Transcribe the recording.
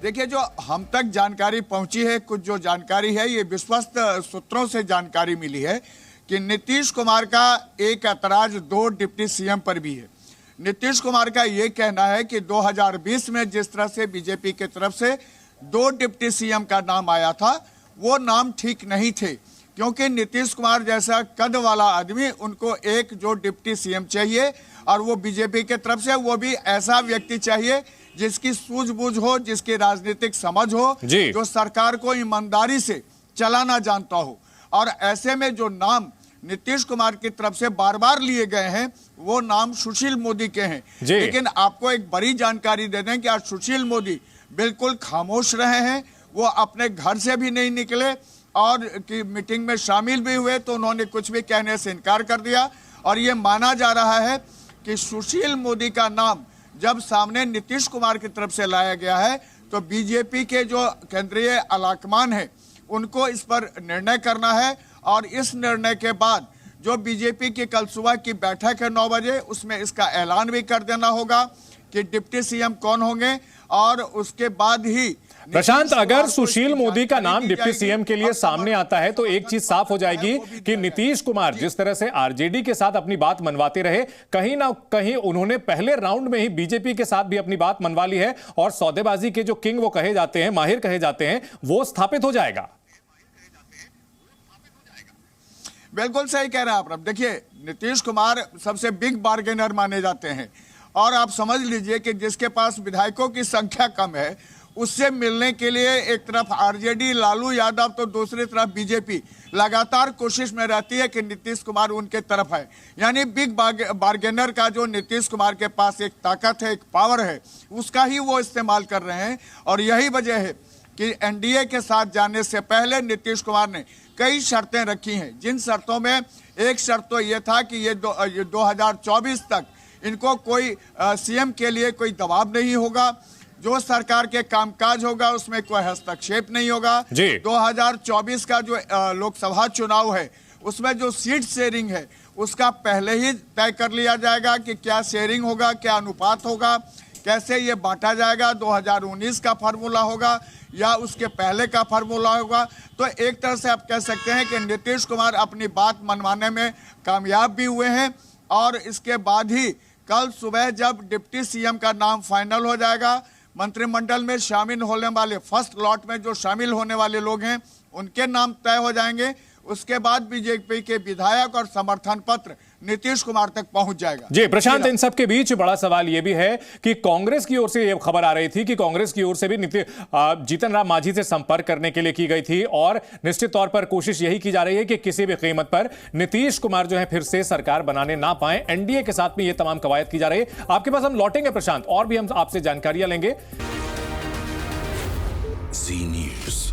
देखिए, जो हम तक जानकारी पहुंची है, कुछ जो जानकारी है ये विश्वस्त सूत्रों से जानकारी मिली है कि नीतीश कुमार का एक ऐतराज 2 डिप्टी सीएम पर भी है। नीतीश कुमार का ये कहना है कि 2020 में जिस तरह से बीजेपी की तरफ से 2 डिप्टी सीएम का नाम आया था, वो नाम ठीक नहीं थे, क्योंकि नीतीश कुमार जैसा कद वाला आदमी, उनको एक जो डिप्टी सीएम चाहिए, और वो बीजेपी की तरफ से वो भी ऐसा व्यक्ति चाहिए जिसकी सूझबूझ हो, जिसकी राजनीतिक समझ हो, जो सरकार को ईमानदारी से चलाना जानता हो। और ऐसे में जो नाम नीतीश कुमार की तरफ से बार बार लिए गए हैं, वो नाम सुशील मोदी के हैं। लेकिन आपको एक बड़ी जानकारी दे दें कि आज सुशील मोदी बिल्कुल खामोश रहे हैं। वो अपने घर से भी नहीं निकले, और की मीटिंग में शामिल भी हुए तो उन्होंने कुछ भी कहने से इनकार कर दिया। और ये माना जा रहा है कि सुशील मोदी का नाम जब सामने नीतीश कुमार की तरफ से लाया गया है, तो बीजेपी के जो केंद्रीय अलाकमान है, उनको इस पर निर्णय करना है। और इस निर्णय के बाद जो बीजेपी की कल सुबह की बैठक है 9 बजे, उसमें इसका ऐलान भी कर देना होगा कि डिप्टी सीएम कौन होंगे। और उसके बाद ही प्रशांत, अगर सुशील मोदी का नाम डिप्टी सीएम के लिए सामने आता है तो एक चीज साफ हो जाएगी कि नीतीश कुमार जिस तरह से आरजेडी के साथ अपनी बात मनवाते रहे, कहीं ना कहीं उन्होंने पहले राउंड में ही बीजेपी के साथ भी अपनी बात मनवा ली है, और सौदेबाजी के जो किंग वो कहे जाते हैं, माहिर कहे जाते हैं, वो स्थापित हो जाएगा। बिल्कुल सही कह रहे हैं आप। देखिए, नीतीश कुमार सबसे बिग बार्गेनर माने जाते हैं, और आप समझ लीजिए कि जिसके पास विधायकों की संख्या कम है, उससे मिलने के लिए एक तरफ आरजेडी लालू यादव तो दूसरी तरफ बीजेपी लगातार कोशिश में रहती है कि नीतीश कुमार उनके तरफ है। यानी बिग बार्गेनर का जो नीतीश कुमार के पास एक ताकत है, एक पावर है, उसका ही वो इस्तेमाल कर रहे हैं। और यही वजह है कि एनडीए के साथ जाने से पहले नीतीश कुमार ने कई शर्तें रखी हैं, जिन शर्तों में एक शर्त तो ये था कि ये 2024 तक इनको कोई सीएम के लिए कोई दबाव नहीं होगा, जो सरकार के कामकाज होगा उसमें कोई हस्तक्षेप नहीं होगा। 2024 का जो लोकसभा चुनाव है, उसमें जो सीट शेयरिंग है उसका पहले ही तय कर लिया जाएगा कि क्या शेयरिंग होगा, क्या अनुपात होगा, कैसे ये बांटा जाएगा, 2019 का फार्मूला होगा या उसके पहले का फार्मूला होगा। तो एक तरह से आप कह सकते हैं कि नीतीश कुमार अपनी बात मनवाने में कामयाब भी हुए हैं। और इसके बाद ही कल सुबह जब डिप्टी सीएम का नाम फाइनल हो जाएगा, मंत्रिमंडल में शामिल होने वाले फर्स्ट लॉट में जो शामिल होने वाले लोग हैं, उनके नाम तय हो जाएंगे। उसके बाद बीजेपी के विधायक और समर्थन पत्र नीतीश कुमार तक पहुंच जाएगा। जी प्रशांत, इन सब के बीच बड़ा सवाल यह भी है कि कांग्रेस की ओर से यह खबर आ रही थी कि कांग्रेस की ओर से भी जीतन राम मांझी से संपर्क करने के लिए की गई थी, और निश्चित तौर पर कोशिश यही की जा रही है कि किसी भी कीमत पर नीतीश कुमार जो है फिर से सरकार बनाने ना पाए। एनडीए के साथ में यह तमाम कवायद की जा रही है। आपके पास हम लौटेंगे प्रशांत, और भी हम आपसे जानकारियां लेंगे। जी न्यूज़।